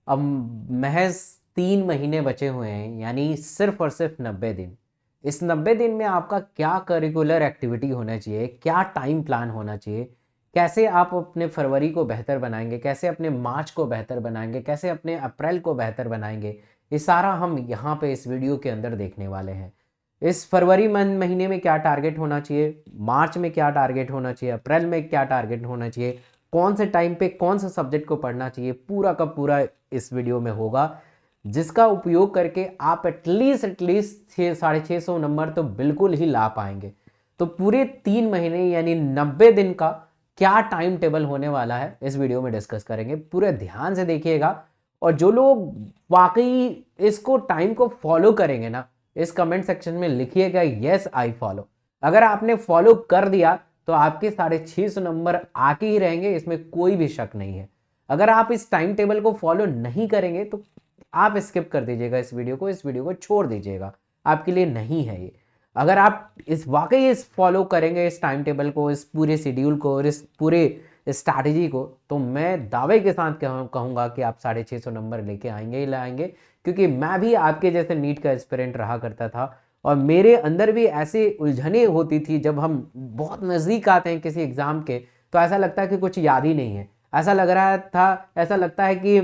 अब महज 3 महीने बचे हुए हैं, यानी सिर्फ और सिर्फ 90 दिन। इस 90 दिन में आपका क्या करिकुलर एक्टिविटी होना चाहिए, क्या टाइम प्लान होना चाहिए, कैसे आप अपने फरवरी को बेहतर बनाएंगे, कैसे अपने मार्च को बेहतर बनाएंगे, कैसे अपने अप्रैल को बेहतर बनाएंगे, ये सारा हम यहाँ पे इस वीडियो के अंदर देखने वाले हैं। इस फरवरी महीने में क्या टारगेट होना चाहिए, मार्च में क्या टारगेट होना चाहिए, अप्रैल में क्या टारगेट होना चाहिए, कौन से टाइम पे कौन सा सब्जेक्ट को पढ़ना चाहिए, पूरा का पूरा इस वीडियो में होगा, जिसका उपयोग करके आप एटलीस्ट 600-650 नंबर तो बिल्कुल ही ला पाएंगे। तो पूरे 3 महीने यानी 90 दिन का क्या टाइम टेबल होने वाला है इस वीडियो में डिस्कस करेंगे। पूरे ध्यान से देखिएगा, और जो लोग वाकई इसको टाइम को फॉलो करेंगे ना, इस कमेंट सेक्शन में लिखिएगा यस आई फॉलो। अगर आपने फॉलो कर दिया तो आपके 650 नंबर आके ही रहेंगे, इसमें कोई भी शक नहीं है। अगर आप इस टाइम टेबल को फॉलो नहीं करेंगे तो आप स्किप कर दीजिएगा इस वीडियो को छोड़ दीजिएगा, आपके लिए नहीं है ये। अगर आप इस वाकई इस फॉलो करेंगे इस टाइम टेबल को, इस पूरे शेड्यूल को और इस पूरे स्ट्रैटेजी को, तो मैं दावे के साथ कहूँगा कि आप 650 नंबर लेके आएंगे ही लाएंगे। क्योंकि मैं भी आपके जैसे नीट का एस्पिरेंट रहा करता था, और मेरे अंदर भी ऐसे उलझने होती थी। जब हम बहुत नज़दीक आते हैं किसी एग्ज़ाम के तो ऐसा लगता है कि कुछ याद ही नहीं है, ऐसा लग रहा था, ऐसा लगता है कि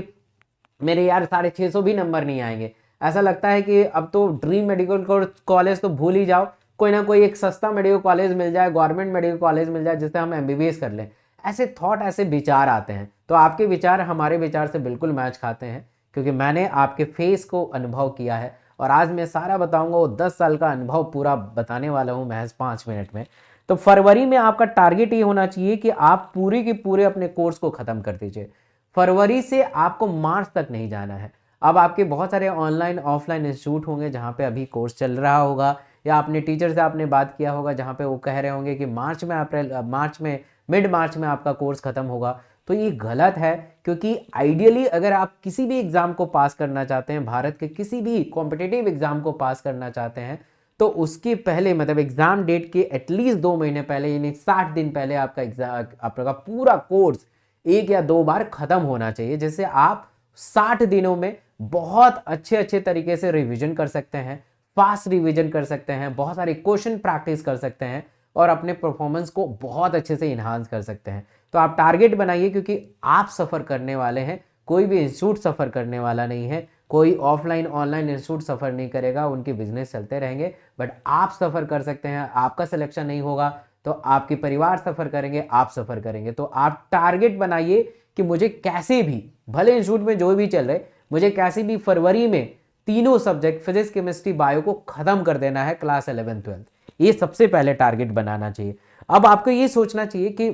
मेरे यार 650 भी नंबर नहीं आएंगे। ऐसा लगता है कि अब तो ड्रीम मेडिकल कॉलेज तो भूल ही जाओ, कोई ना कोई एक सस्ता मेडिकल कॉलेज मिल जाए, गवर्नमेंट मेडिकल कॉलेज मिल जाए जिससे हम एमबीबीएस कर लें। ऐसे थॉट, ऐसे विचार आते हैं। तो आपके विचार हमारे विचार से बिल्कुल मैच खाते हैं, क्योंकि मैंने आपके फेस को अनुभव किया है, और आज मैं सारा बताऊंगा, वो 10 साल का अनुभव पूरा बताने वाला हूँ महज 5 मिनट में। तो फरवरी में आपका टारगेट ये होना चाहिए कि आप पूरे के पूरे अपने कोर्स को खत्म कर दीजिए। फरवरी से आपको मार्च तक नहीं जाना है। अब आपके बहुत सारे ऑनलाइन ऑफलाइन इंस्टीट्यूट होंगे जहाँ पे अभी कोर्स चल रहा होगा, या अपने टीचर से आपने बात किया होगा जहाँ पे वो कह रहे होंगे कि मार्च में मिड मार्च में आपका कोर्स खत्म होगा। तो ये गलत है, क्योंकि आइडियली अगर आप किसी भी एग्जाम को पास करना चाहते हैं, भारत के किसी भी कॉम्पिटिटिव एग्जाम को पास करना चाहते हैं, तो उसके पहले मतलब एग्जाम डेट के एटलीस्ट 2 महीने पहले यानी 60 दिन पहले आपका एग्जाम, आपका पूरा कोर्स 1 या 2 बार खत्म होना चाहिए, जिससे आप 60 दिनों में बहुत अच्छे अच्छे तरीके से रिवीजन कर सकते हैं, फास्ट रिवीजन कर सकते हैं, बहुत सारे क्वेश्चन प्रैक्टिस कर सकते हैं, और अपने परफॉर्मेंस को बहुत अच्छे से इन्हांस कर सकते हैं। तो आप टारगेट बनाइए, क्योंकि आप सफ़र करने वाले हैं, कोई भी इंस्टीट्यूट सफ़र करने वाला नहीं है, कोई ऑफलाइन ऑनलाइन इंस्टीट्यूट सफ़र नहीं करेगा, उनके बिजनेस चलते रहेंगे, बट आप सफ़र कर सकते हैं। आपका सिलेक्शन नहीं होगा तो आपके परिवार सफ़र करेंगे, आप सफ़र करेंगे। तो आप टारगेट बनाइए कि मुझे कैसे भी, भले इंस्टीट्यूट में जो भी चल रहे, मुझे कैसे भी फरवरी में तीनों सब्जेक्ट फिजिक्स केमिस्ट्री बायो को खत्म कर देना है क्लास 11th 12th। ये सबसे पहले टारगेट बनाना चाहिए। अब आपको ये सोचना चाहिए कि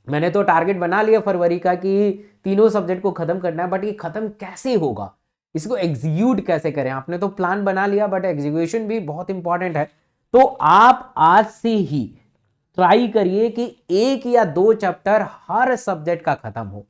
मैंने तो टारगेट बना लिया फरवरी का कि तीनों सब्जेक्ट को खत्म करना है, बट ये खत्म कैसे होगा, इसको एग्जीक्यूट कैसे करें। आपने तो प्लान बना लिया, बट एग्जीक्यूशन भी बहुत इंपॉर्टेंट है। तो आप आज से ही ट्राई करिए कि 1 या 2 चैप्टर हर सब्जेक्ट का खत्म हो।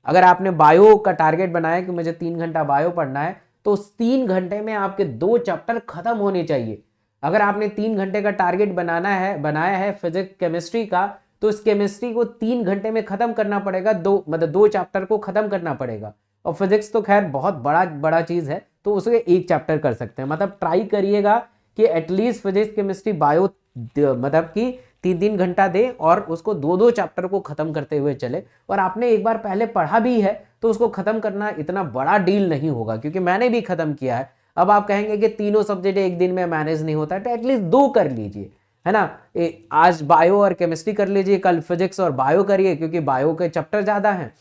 अगर आपने बायो का टारगेट बनाया कि मुझे 3 घंटा बायो पढ़ना है, तो उस 3 घंटे में आपके 2 चैप्टर खत्म होने चाहिए। अगर आपने 3 घंटे का टारगेट बनाया है फिजिक्स केमिस्ट्री का, तो इस केमिस्ट्री को 3 घंटे में खत्म करना पड़ेगा, 2 चैप्टर को खत्म करना पड़ेगा। और फिजिक्स तो खैर बहुत बड़ा बड़ा चीज है, तो उसके 1 चैप्टर कर सकते हैं। मतलब ट्राई करिएगा कि एटलीस्ट फिजिक्स केमिस्ट्री बायो मतलब कि 3-3 घंटा दे, और उसको 2-2 चैप्टर को खत्म करते हुए चले। और आपने एक बार पहले पढ़ा भी है तो उसको खत्म करना इतना बड़ा डील नहीं होगा, क्योंकि मैंने भी खत्म किया है। अब आप कहेंगे कि तीनों सब्जेक्ट एक दिन में मैनेज नहीं होता, तो एटलीस्ट 2 कर लीजिए, है ना। आज बायो और केमिस्ट्री कर लीजिए, कल फिजिक्स और बायो करिए, क्योंकि बायो के चैप्टर ज्यादा हैं।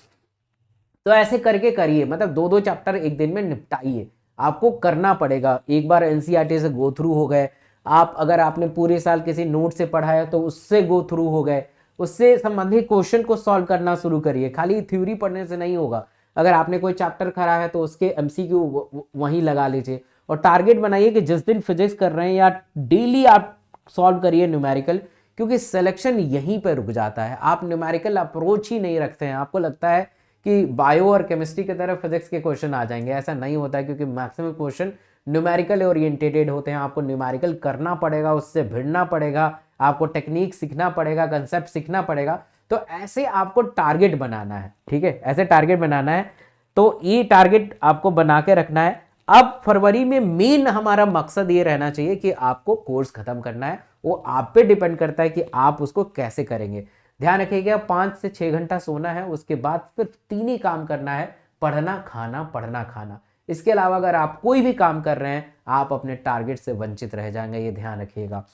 तो ऐसे करके करिए, मतलब 2-2 चैप्टर एक दिन में निपटाइए। आपको करना पड़ेगा। एक बार एनसीईआरटी से गो थ्रू हो गए आप, अगर आपने पूरे साल किसी नोट से पढ़ा है तो उससे गो थ्रू हो गए, उससे संबंधित क्वेश्चन को सॉल्व करना शुरू करिए। खाली थ्योरी पढ़ने से नहीं होगा। अगर आपने कोई चैप्टर करा है तो उसके एमसीक्यू वहीं लगा लीजिए, और टारगेट बनाइए कि जिस दिन फिजिक्स कर रहे हैं या डेली आप सॉल्व करिए न्यूमेरिकल, क्योंकि सिलेक्शन यहीं पर रुक जाता है। आप न्यूमेरिकल अप्रोच ही नहीं रखते हैं, आपको लगता है कि बायो और केमिस्ट्री की तरफ फिजिक्स के क्वेश्चन आ जाएंगे। ऐसा नहीं होता है, क्योंकि मैक्सिमम क्वेश्चन न्यूमेरिकल ओरिएंटेटेड होते हैं। आपको न्यूमेरिकल करना पड़ेगा, उससे भिड़ना पड़ेगा, आपको टेक्निक सीखना पड़ेगा, कंसेप्ट सीखना पड़ेगा। तो ऐसे आपको टारगेट बनाना है, ठीक है, ऐसे टारगेट बनाना है। तो ये टारगेट आपको बना के रखना है। अब फरवरी में मेन हमारा मकसद ये रहना चाहिए कि आपको कोर्स खत्म करना है, वो आप पे डिपेंड करता है कि आप उसको कैसे करेंगे। ध्यान रखिएगा 5 से 6 घंटा सोना है, उसके बाद सिर्फ 3 ही काम करना है, पढ़ना खाना पढ़ना खाना। इसके अलावा अगर आप कोई भी काम कर रहे हैं आप अपने टारगेट से वंचित रह जाएंगे, ये ध्यान रखिएगा।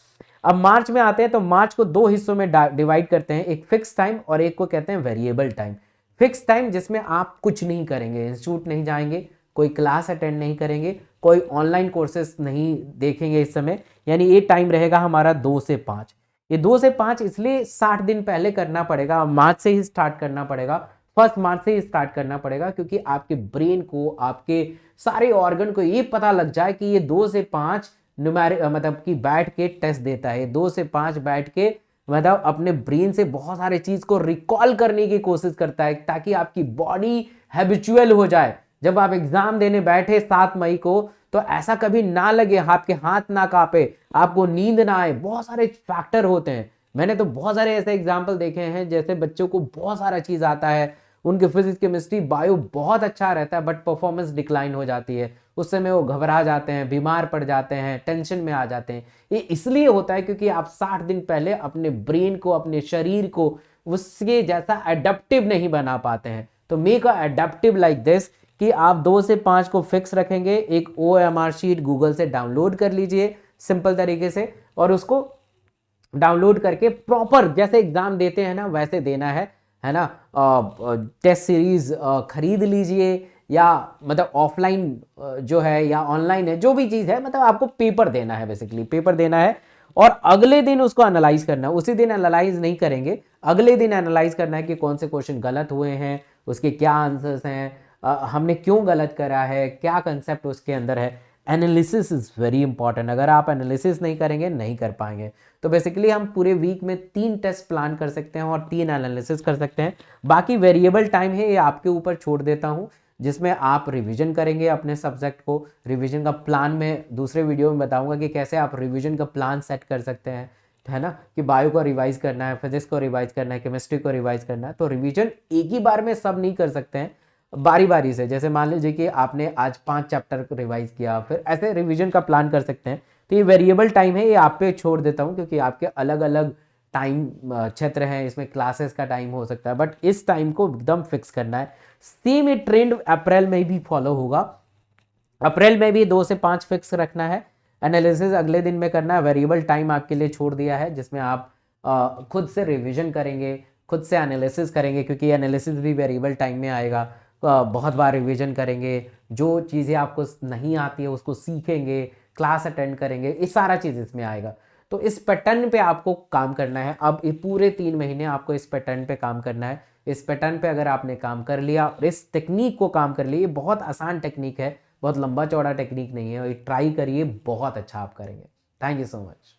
अब मार्च में आते हैं तो मार्च को 2 हिस्सों में डिवाइड करते हैं, एक फिक्स टाइम और एक को कहते हैं वेरिएबल टाइम। फिक्स टाइम जिसमें आप कुछ नहीं करेंगे, इंस्टीट्यूट नहीं जाएंगे, कोई क्लास अटेंड नहीं करेंगे, कोई ऑनलाइन कोर्सेस नहीं देखेंगे इस समय, यानी ये टाइम रहेगा हमारा 2 से 5। ये 2 से 5 इसलिए 60 दिन पहले करना पड़ेगा, मार्च से ही स्टार्ट करना पड़ेगा, 1 मार्च से ही स्टार्ट करना पड़ेगा, क्योंकि आपके ब्रेन को, आपके सारे ऑर्गन को ये पता लग जाए कि ये 2 से 5 न्यूमेरिक मतलब कि बैठ के टेस्ट देता है, 2 से 5 बैठ के मतलब अपने ब्रेन से बहुत सारे चीज को रिकॉल करने की कोशिश करता है, ताकि आपकी बॉडी हैबिचुअल हो जाए। जब आप एग्जाम देने बैठे 7 मई को, तो ऐसा कभी ना लगे, आपके हाथ ना कांपे, आपको नींद ना आए, बहुत सारे फैक्टर होते हैं। मैंने तो बहुत सारे ऐसे एग्जाम्पल देखे हैं, जैसे बच्चों को बहुत सारा चीज आता है, उनके फिजिक्स केमिस्ट्री बायो बहुत अच्छा रहता है, बट परफॉर्मेंस डिक्लाइन हो जाती है, उस समय वो घबरा जाते हैं, बीमार पड़ जाते हैं, टेंशन में आ जाते हैं। ये इसलिए होता है क्योंकि आप 60 दिन पहले अपने ब्रेन को, अपने शरीर को उसके जैसा एडेप्टिव नहीं बना पाते हैं। तो make a adaptive like this कि आप 2 से 5 को फिक्स रखेंगे। एक OMR शीट गूगल से डाउनलोड कर लीजिए सिंपल तरीके से, और उसको डाउनलोड करके प्रॉपर जैसे एग्जाम देते हैं ना वैसे देना है ना। टेस्ट सीरीज खरीद लीजिए, या मतलब ऑफलाइन जो है या ऑनलाइन है, जो भी चीज है, मतलब आपको पेपर देना है, बेसिकली पेपर देना है, और अगले दिन उसको एनालाइज करना है। उसी दिन एनालाइज नहीं करेंगे, अगले दिन एनालाइज करना है कि कौन से क्वेश्चन गलत हुए हैं, उसके क्या आंसर्स हैं, हमने क्यों गलत करा है, क्या कंसेप्ट उसके अंदर है। एनालिसिस इज वेरी इंपॉर्टेंट, अगर आप एनालिसिस नहीं करेंगे नहीं कर पाएंगे। तो बेसिकली हम पूरे वीक में 3 टेस्ट प्लान कर सकते हैं और 3 एनालिसिस कर सकते हैं। बाकी वेरिएबल टाइम है, ये आपके ऊपर छोड़ देता हूँ, जिसमें आप रिवीजन करेंगे अपने सब्जेक्ट को। रिवीजन का प्लान मैं दूसरे वीडियो में बताऊंगा कि कैसे आप रिवीजन का प्लान सेट कर सकते हैं, है ना, कि बायो को रिवाइज करना है, फिजिक्स को रिवाइज करना है, केमिस्ट्री को रिवाइज करना है। तो रिवीजन एक ही बार में सब नहीं कर सकते हैं, बारी बारी से। जैसे मान लीजिए कि आपने आज 5 चैप्टर को रिवाइज किया, फिर ऐसे रिवीजन का प्लान कर सकते हैं। तो ये वेरिएबल टाइम है, ये आप पे छोड़ देता हूँ, क्योंकि आपके अलग अलग टाइम क्षेत्र हैं, इसमें क्लासेस का टाइम हो सकता है, बट इस टाइम को एकदम फिक्स करना है। सेम ये ट्रेंड अप्रैल में भी फॉलो होगा, अप्रैल में भी 2 से 5 फिक्स रखना है, एनालिसिस अगले दिन में करना है। वेरिएबल टाइम आपके लिए छोड़ दिया है, जिसमें आप खुद से रिवीजन करेंगे, खुद से एनालिसिस करेंगे, क्योंकि एनालिसिस भी वेरिएबल टाइम में आएगा। बहुत बार रिवीजन करेंगे, जो चीज़ें आपको नहीं आती है उसको सीखेंगे, क्लास अटेंड करेंगे, ये सारा चीज़ इसमें आएगा। तो इस पैटर्न पे आपको काम करना है। अब ये पूरे 3 महीने आपको इस पैटर्न पे काम करना है। इस पैटर्न पे अगर आपने काम कर लिया और इस टेक्निक को काम कर लिया, ये बहुत आसान टेक्निक है, बहुत लंबा चौड़ा टेक्निक नहीं है, और ये ट्राई करिए, बहुत अच्छा आप करेंगे। Thank you so much.